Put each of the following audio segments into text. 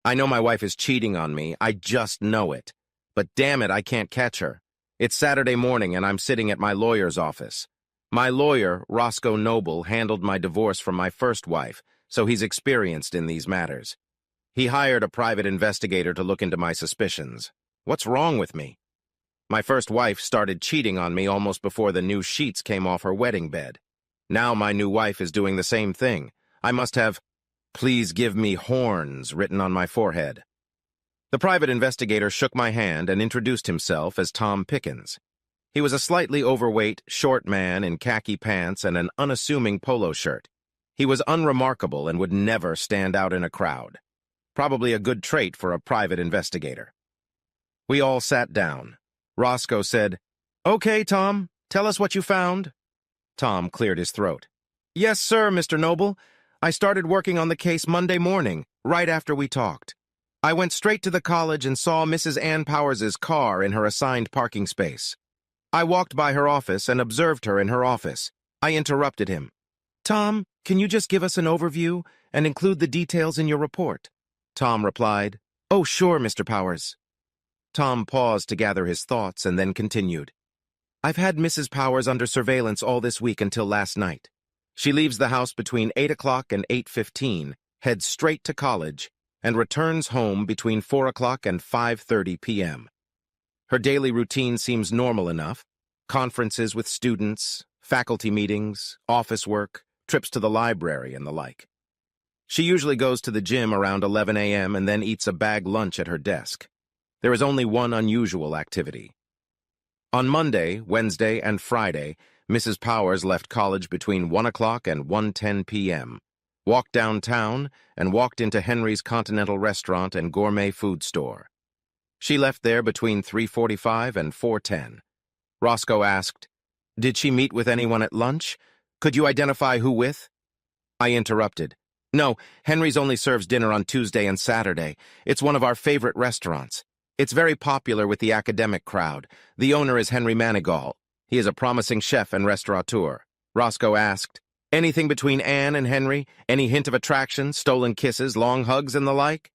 I know my wife is cheating on me. I just know it. But damn it, I can't catch her. It's Saturday morning and I'm sitting at my lawyer's office. My lawyer, Roscoe Noble, handled my divorce from my first wife, so he's experienced in these matters. He hired a private investigator to look into my suspicions. What's wrong with me? My first wife started cheating on me almost before the new sheets came off her wedding bed. Now my new wife is doing the same thing. I must have, "Please give me horns," written on my forehead. The private investigator shook my hand and introduced himself as Tom Pickens. He was a slightly overweight, short man in khaki pants and an unassuming polo shirt. He was unremarkable and would never stand out in a crowd. Probably a good trait for a private investigator. We all sat down. Roscoe said, "Okay, Tom, tell us what you found." Tom cleared his throat. "Yes, sir, Mr. Noble. I started working on the case Monday morning, right after we talked. I went straight to the college and saw Mrs. Ann Powers's car in her assigned parking space. I walked by her office and observed her in her office. I interrupted him. 'Tom, can you just give us an overview and include the details in your report?' Tom replied, 'Oh, sure, Mr. Powers.' Tom paused to gather his thoughts and then continued. 'I've had Mrs. Powers under surveillance all this week until last night. She leaves the house between 8 o'clock and 8:15, heads straight to college, and returns home between 4 o'clock and 5:30 p.m. Her daily routine seems normal enough: conferences with students, faculty meetings, office work, trips to the library, and the like. She usually goes to the gym around 11 a.m. and then eats a bag lunch at her desk. There is only one unusual activity. On Monday, Wednesday, and Friday, Mrs. Powers left college between 1 o'clock and 1:10 p.m., walked downtown, and walked into Henry's Continental Restaurant and Gourmet Food Store. She left there between 3:45 and 4:10. Roscoe asked, "Did she meet with anyone at lunch? Could you identify who with?" I interrupted. "No, Henry's only serves dinner on Tuesday and Saturday. It's one of our favorite restaurants. It's very popular with the academic crowd. The owner is Henry Manigault. He is a promising chef and restaurateur." Roscoe asked, "Anything between Anne and Henry? Any hint of attraction, stolen kisses, long hugs, and the like?"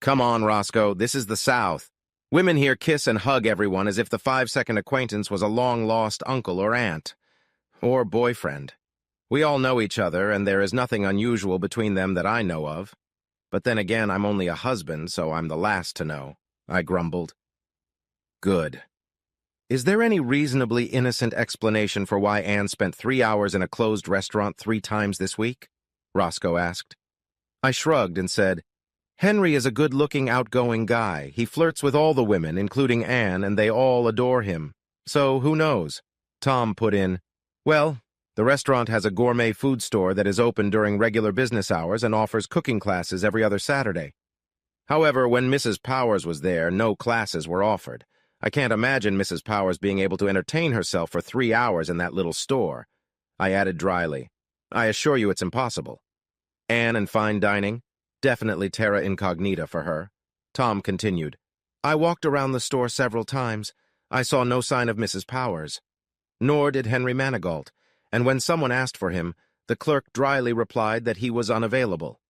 "Come on, Roscoe, this is the South. Women here kiss and hug everyone as if the 5-second acquaintance was a long-lost uncle or aunt. Or boyfriend. We all know each other, and there is nothing unusual between them that I know of. But then again, I'm only a husband, so I'm the last to know," I grumbled. "Good. Is there any reasonably innocent explanation for why Anne spent 3 hours in a closed restaurant 3 times this week?" Roscoe asked. I shrugged and said, "Henry is a good-looking, outgoing guy. He flirts with all the women, including Anne, and they all adore him. So, who knows?" Tom put in, "Well, the restaurant has a gourmet food store that is open during regular business hours and offers cooking classes every other Saturday. However, when Mrs. Powers was there, no classes were offered. I can't imagine Mrs. Powers being able to entertain herself for 3 hours in that little store." I added dryly, "I assure you it's impossible. Anne and fine dining? Definitely terra incognita for her." Tom continued, "I walked around the store several times. I saw no sign of Mrs. Powers. Nor did Henry Manigault, and when someone asked for him, the clerk dryly replied that he was unavailable.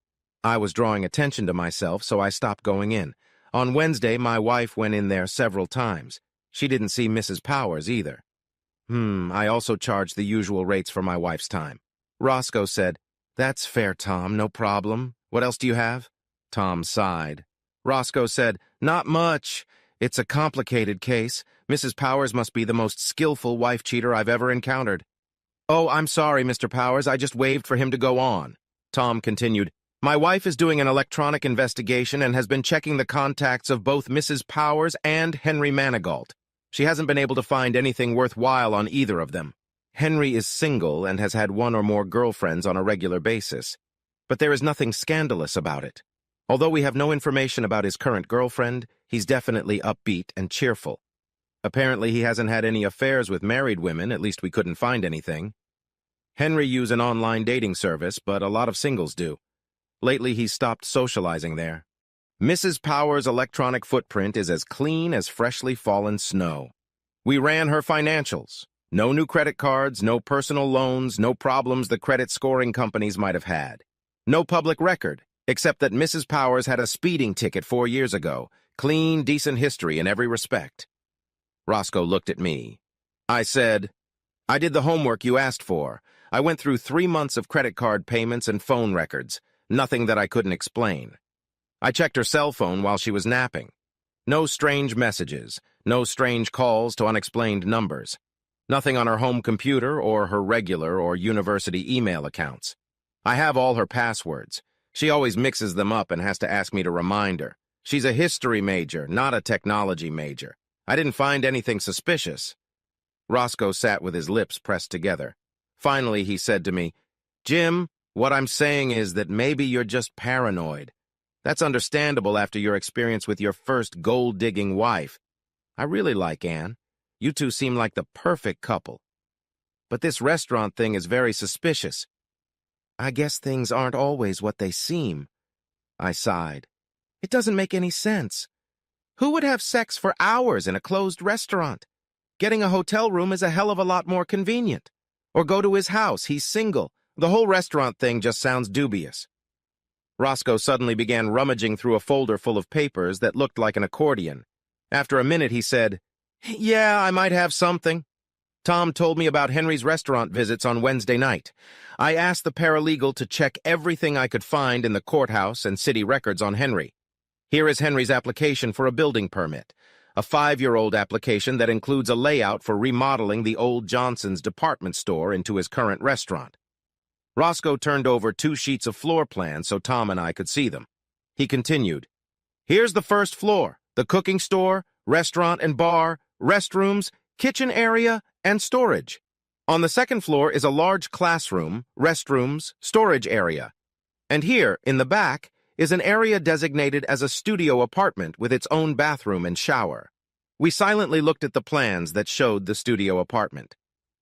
I was drawing attention to myself, so I stopped going in. On Wednesday, my wife went in there several times. She didn't see Mrs. Powers either. I also charged the usual rates for my wife's time." Roscoe said, "That's fair, Tom, no problem. What else do you have?" Tom sighed. Roscoe said, "Not much. It's a complicated case. Mrs. Powers must be the most skillful wife-cheater I've ever encountered." "Oh, I'm sorry, Mr. Powers. I just waved for him to go on." Tom continued, "My wife is doing an electronic investigation and has been checking the contacts of both Mrs. Powers and Henry Manigault. She hasn't been able to find anything worthwhile on either of them. Henry is single and has had 1 or more girlfriends on a regular basis. But there is nothing scandalous about it. Although we have no information about his current girlfriend, he's definitely upbeat and cheerful. Apparently he hasn't had any affairs with married women, at least we couldn't find anything. Henry uses an online dating service, but a lot of singles do. Lately he's stopped socializing there. Mrs. Powers' electronic footprint is as clean as freshly fallen snow. We ran her financials. No new credit cards, no personal loans, no problems the credit scoring companies might have had. No public record. Except that Mrs. Powers had a speeding ticket 4 years ago. Clean, decent history in every respect. Roscoe looked at me. I said, I did the homework you asked for. I went through 3 months of credit card payments and phone records. Nothing that I couldn't explain. I checked her cell phone while she was napping. No strange messages, no strange calls to unexplained numbers. Nothing on her home computer or her regular or university email accounts. I have all her passwords. She always mixes them up and has to ask me to remind her. She's a history major, not a technology major. I didn't find anything suspicious. Roscoe sat with his lips pressed together. Finally, he said to me, Jim, what I'm saying is that maybe you're just paranoid. That's understandable after your experience with your first gold-digging wife. I really like Anne. You two seem like the perfect couple. But this restaurant thing is very suspicious. I guess things aren't always what they seem. I sighed. It doesn't make any sense. Who would have sex for hours in a closed restaurant? Getting a hotel room is a hell of a lot more convenient. Or go to his house, he's single. The whole restaurant thing just sounds dubious. Roscoe suddenly began rummaging through a folder full of papers that looked like an accordion. After a minute, he said, Yeah, I might have something. Tom told me about Henry's restaurant visits on Wednesday night. I asked the paralegal to check everything I could find in the courthouse and city records on Henry. Here is Henry's application for a building permit, a 5-year-old application that includes a layout for remodeling the old Johnson's department store into his current restaurant. Roscoe turned over 2 sheets of floor plans so Tom and I could see them. He continued, Here's the first floor, the cooking store, restaurant and bar, restrooms, kitchen area, and storage. On the second floor is a large classroom, restrooms, storage area. And here, in the back, is an area designated as a studio apartment with its own bathroom and shower. We silently looked at the plans that showed the studio apartment.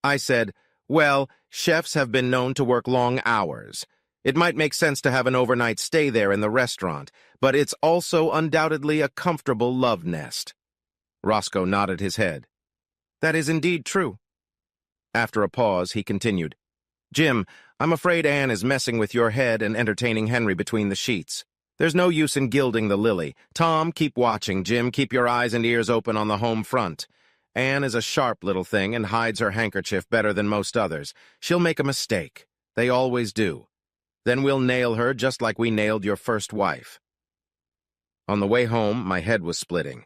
I said, Well, chefs have been known to work long hours. It might make sense to have an overnight stay there in the restaurant, but it's also undoubtedly a comfortable love nest. Roscoe nodded his head. That is indeed true. After a pause, he continued, Jim, I'm afraid Anne is messing with your head and entertaining Henry between the sheets. There's no use in gilding the lily. Tom, keep watching. Jim, keep your eyes and ears open on the home front. Anne is a sharp little thing and hides her handkerchief better than most others. She'll make a mistake. They always do. Then we'll nail her just like we nailed your first wife. On the way home, my head was splitting.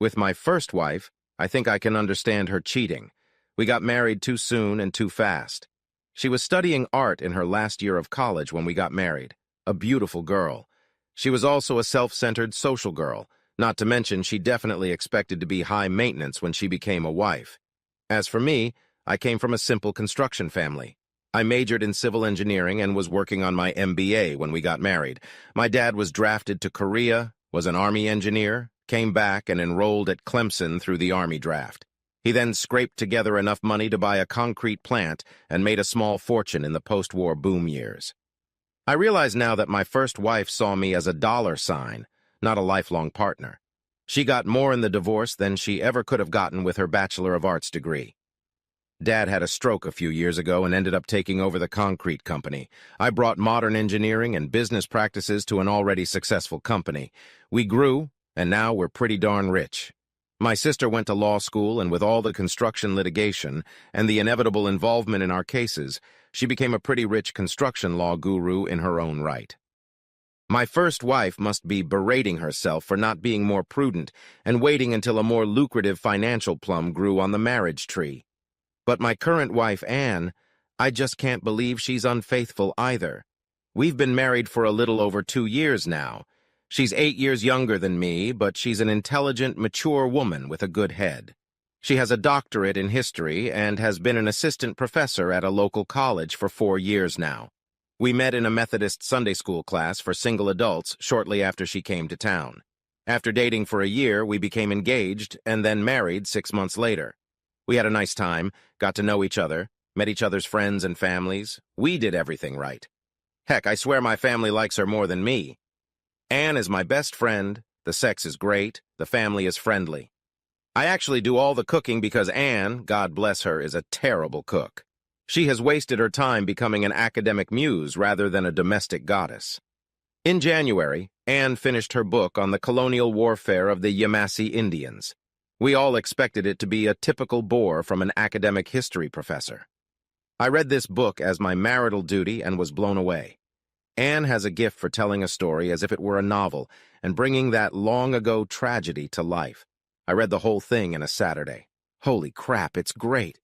With my first wife, I think I can understand her cheating. We got married too soon and too fast. She was studying art in her last year of college when we got married. A beautiful girl. She was also a self-centered social girl, not to mention she definitely expected to be high maintenance when she became a wife. As for me, I came from a simple construction family. I majored in civil engineering and was working on my MBA when we got married. My dad was drafted to Korea, was an Army engineer, came back and enrolled at Clemson through the Army draft. He then scraped together enough money to buy a concrete plant and made a small fortune in the post-war boom years. I realize now that my first wife saw me as a dollar sign, not a lifelong partner. She got more in the divorce than she ever could have gotten with her Bachelor of Arts degree. Dad had a stroke a few years ago and ended up taking over the concrete company. I brought modern engineering and business practices to an already successful company. We grew, and now we're pretty darn rich. My sister went to law school, and with all the construction litigation and the inevitable involvement in our cases, she became a pretty rich construction law guru in her own right. My first wife must be berating herself for not being more prudent and waiting until a more lucrative financial plum grew on the marriage tree. But my current wife, Anne, I just can't believe she's unfaithful either. We've been married for a little over 2 years now. She's 8 years younger than me, but she's an intelligent, mature woman with a good head. She has a doctorate in history and has been an assistant professor at a local college for 4 years now. We met in a Methodist Sunday school class for single adults shortly after she came to town. After dating for a year, we became engaged and then married 6 months later. We had a nice time, got to know each other, met each other's friends and families. We did everything right. Heck, I swear my family likes her more than me. Anne is my best friend, the sex is great, the family is friendly. I actually do all the cooking because Anne, God bless her, is a terrible cook. She has wasted her time becoming an academic muse rather than a domestic goddess. In January, Anne finished her book on the colonial warfare of the Yamasee Indians. We all expected it to be a typical bore from an academic history professor. I read this book as my marital duty and was blown away. Anne has a gift for telling a story as if it were a novel and bringing that long-ago tragedy to life. I read the whole thing in a Saturday. Holy crap, it's great.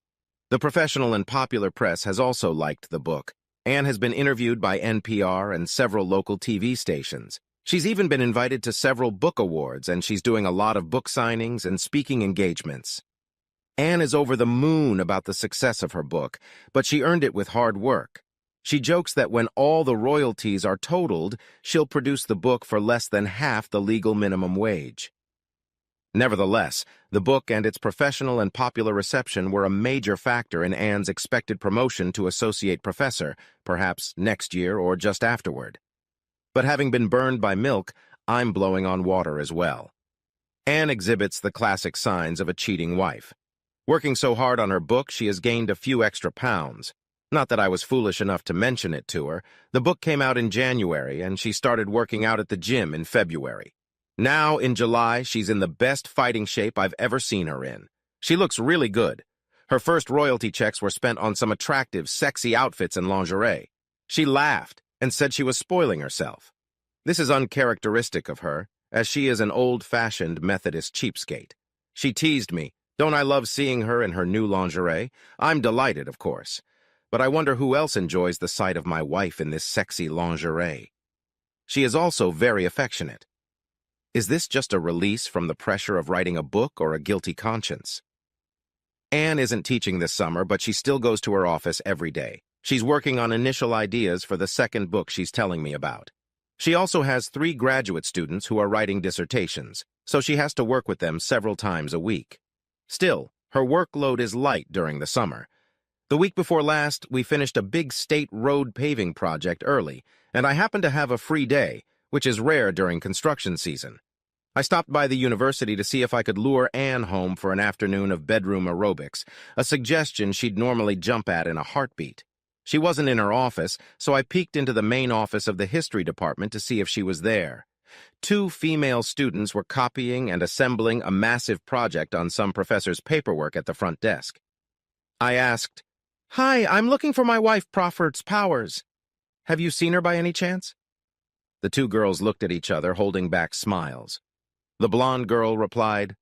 The professional and popular press has also liked the book. Anne has been interviewed by NPR and several local TV stations. She's even been invited to several book awards, and she's doing a lot of book signings and speaking engagements. Anne is over the moon about the success of her book, but she earned it with hard work. She jokes that when all the royalties are totaled, she'll produce the book for less than half the legal minimum wage. Nevertheless, the book and its professional and popular reception were a major factor in Anne's expected promotion to associate professor, perhaps next year or just afterward. But having been burned by milk, I'm blowing on water as well. Anne exhibits the classic signs of a cheating wife. Working so hard on her book, she has gained a few extra pounds. Not that I was foolish enough to mention it to her. The book came out in January, and she started working out at the gym in February. Now, in July, she's in the best fighting shape I've ever seen her in. She looks really good. Her first royalty checks were spent on some attractive, sexy outfits and lingerie. She laughed and said she was spoiling herself. This is uncharacteristic of her, as she is an old-fashioned Methodist cheapskate. She teased me, "Don't I love seeing her in her new lingerie?" I'm delighted, of course. But I wonder who else enjoys the sight of my wife in this sexy lingerie. She is also very affectionate. Is this just a release from the pressure of writing a book or a guilty conscience? Anne isn't teaching this summer, but she still goes to her office every day. She's working on initial ideas for the second book she's telling me about. She also has 3 graduate students who are writing dissertations, so she has to work with them several times a week. Still, her workload is light during the summer. The week before last, we finished a big state road paving project early, and I happened to have a free day, which is rare during construction season. I stopped by the university to see if I could lure Anne home for an afternoon of bedroom aerobics, a suggestion she'd normally jump at in a heartbeat. She wasn't in her office, so I peeked into the main office of the history department to see if she was there. 2 female students were copying and assembling a massive project on some professor's paperwork at the front desk. I asked, "Hi, I'm looking for my wife, Proffert's Powers. Have you seen her by any chance?" The 2 girls looked at each other, holding back smiles. The blonde girl replied,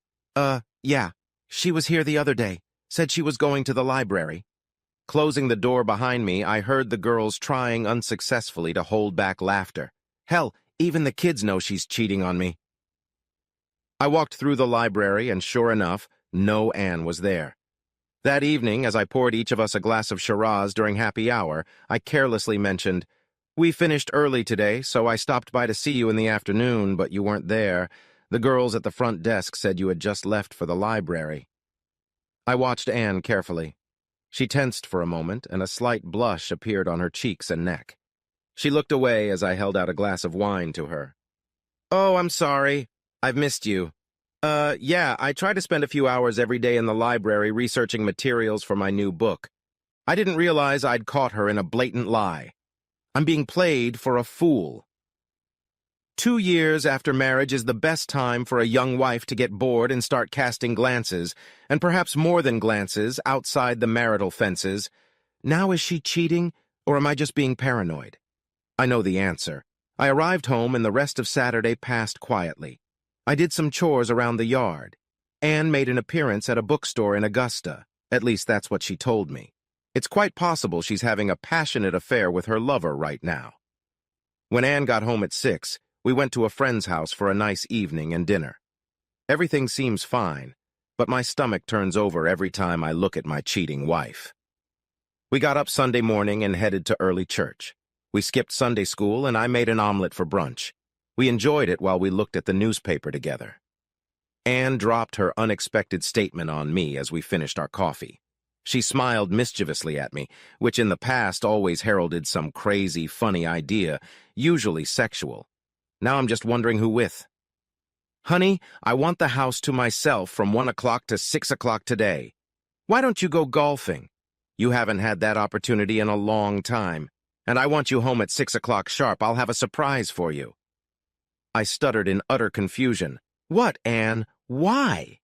Yeah, she was here the other day. Said she was going to the library." Closing the door behind me, I heard the girls trying unsuccessfully to hold back laughter. Hell, even the kids know she's cheating on me. I walked through the library, and sure enough, no Anne was there. That evening, as I poured each of us a glass of Shiraz during happy hour, I carelessly mentioned, "We finished early today, so I stopped by to see you in the afternoon, but you weren't there. The girls at the front desk said you had just left for the library." I watched Anne carefully. She tensed for a moment, and a slight blush appeared on her cheeks and neck. She looked away as I held out a glass of wine to her. "Oh, I'm sorry. I've missed you. Yeah, I try to spend a few hours every day in the library researching materials for my new book. I didn't realize I'd caught her in a blatant lie. I'm being played for a fool." 2 years after marriage is the best time for a young wife to get bored and start casting glances, and perhaps more than glances, outside the marital fences. Now is she cheating, or am I just being paranoid? I know the answer. I arrived home and the rest of Saturday passed quietly. I did some chores around the yard. Anne made an appearance at a bookstore in Augusta. At least that's what she told me. It's quite possible she's having a passionate affair with her lover right now. When Anne got home at 6, we went to a friend's house for a nice evening and dinner. Everything seems fine, but my stomach turns over every time I look at my cheating wife. We got up Sunday morning and headed to early church. We skipped Sunday school, and I made an omelet for brunch. We enjoyed it while we looked at the newspaper together. Anne dropped her unexpected statement on me as we finished our coffee. She smiled mischievously at me, which in the past always heralded some crazy, funny idea, usually sexual. Now I'm just wondering who with. "Honey, I want the house to myself from 1 o'clock to 6 o'clock today. Why don't you go golfing? You haven't had that opportunity in a long time. And I want you home at 6 o'clock sharp. I'll have a surprise for you. I stuttered in utter confusion. What, Anne? Why?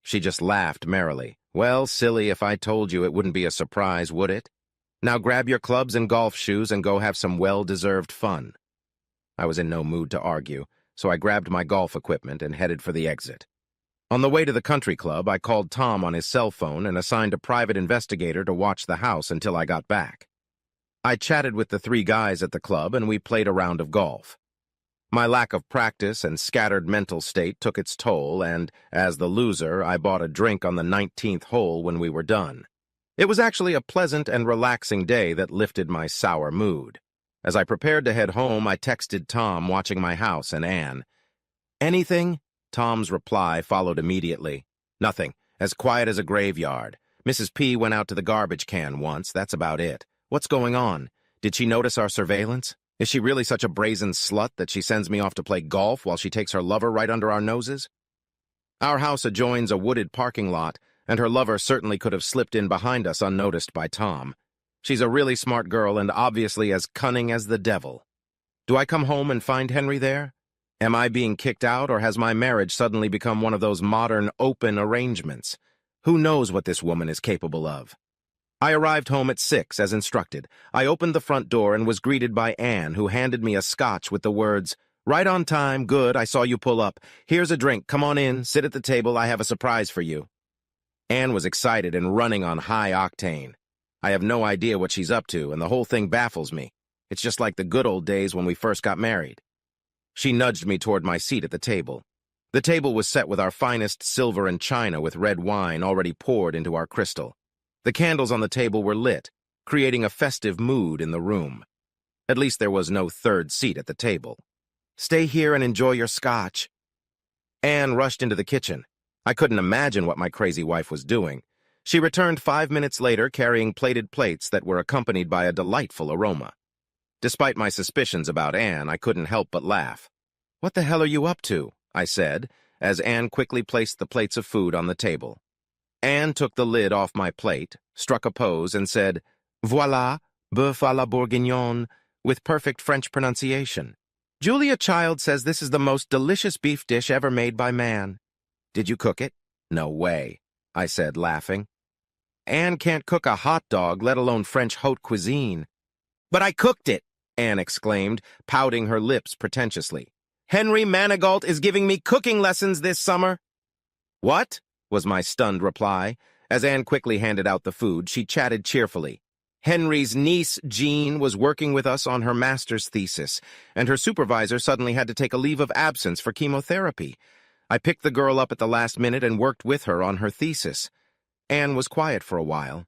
She just laughed merrily. Well, silly, if I told you it wouldn't be a surprise, would it? Now grab your clubs and golf shoes and go have some well-deserved fun. I was in no mood to argue, so I grabbed my golf equipment and headed for the exit. On the way to the country club, I called Tom on his cell phone and assigned a private investigator to watch the house until I got back. I chatted with the 3 guys at the club and we played a round of golf. My lack of practice and scattered mental state took its toll, and, as the loser, I bought a drink on the 19th hole when we were done. It was actually a pleasant and relaxing day that lifted my sour mood. As I prepared to head home, I texted Tom, watching my house and Anne. "Anything?" Tom's reply followed immediately. "Nothing. As quiet as a graveyard. Mrs. P went out to the garbage can once, that's about it. What's going on? Did she notice our surveillance? Is she really such a brazen slut that she sends me off to play golf while she takes her lover right under our noses?" Our house adjoins a wooded parking lot, and her lover certainly could have slipped in behind us unnoticed by Tom. She's a really smart girl and obviously as cunning as the devil. Do I come home and find Henry there? Am I being kicked out, or has my marriage suddenly become one of those modern open arrangements? Who knows what this woman is capable of? I arrived home at 6, as instructed. I opened the front door and was greeted by Anne, who handed me a scotch with the words, "Right on time, good, I saw you pull up. Here's a drink, come on in, sit at the table, I have a surprise for you." Anne was excited and running on high octane. I have no idea what she's up to, and the whole thing baffles me. It's just like the good old days when we first got married. She nudged me toward my seat at the table. The table was set with our finest silver and china with red wine already poured into our crystal. The candles on the table were lit, creating a festive mood in the room. At least there was no third seat at the table. "Stay here and enjoy your scotch." Anne rushed into the kitchen. I couldn't imagine what my crazy wife was doing. She returned 5 minutes later carrying plated plates that were accompanied by a delightful aroma. Despite my suspicions about Anne, I couldn't help but laugh. "What the hell are you up to?" I said, as Anne quickly placed the plates of food on the table. Anne took the lid off my plate, struck a pose, and said, "Voilà, bœuf à la bourguignonne," with perfect French pronunciation. "Julia Child says this is the most delicious beef dish ever made by man." "Did you cook it?" "No way," I said, laughing. "Anne can't cook a hot dog, let alone French haute cuisine." "But I cooked it," Anne exclaimed, pouting her lips pretentiously. "Henry Manigault is giving me cooking lessons this summer." "What?" was my stunned reply. As Anne quickly handed out the food, she chatted cheerfully. Henry's niece, Jean, was working with us on her master's thesis, and her supervisor suddenly had to take a leave of absence for chemotherapy. I picked the girl up at the last minute and worked with her on her thesis. Anne was quiet for a while.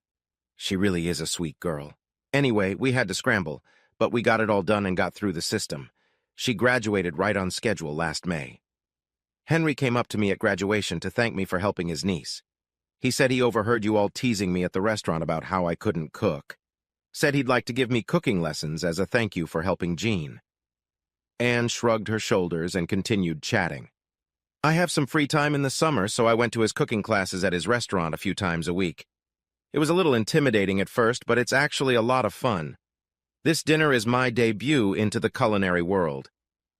She really is a sweet girl. Anyway, we had to scramble, but we got it all done and got through the system. She graduated right on schedule last May. Henry came up to me at graduation to thank me for helping his niece. He said he overheard you all teasing me at the restaurant about how I couldn't cook. Said he'd like to give me cooking lessons as a thank you for helping Jean. Anne shrugged her shoulders and continued chatting. "I have some free time in the summer, so I went to his cooking classes at his restaurant a few times a week. It was a little intimidating at first, but it's actually a lot of fun. This dinner is my debut into the culinary world.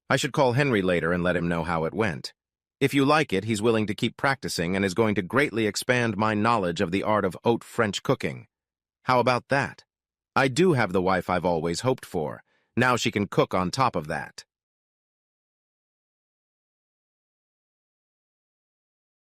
I should call Henry later and let him know how it went. If you like it, he's willing to keep practicing and is going to greatly expand my knowledge of the art of haute French cooking. How about that? I do have the wife I've always hoped for. Now she can cook on top of that."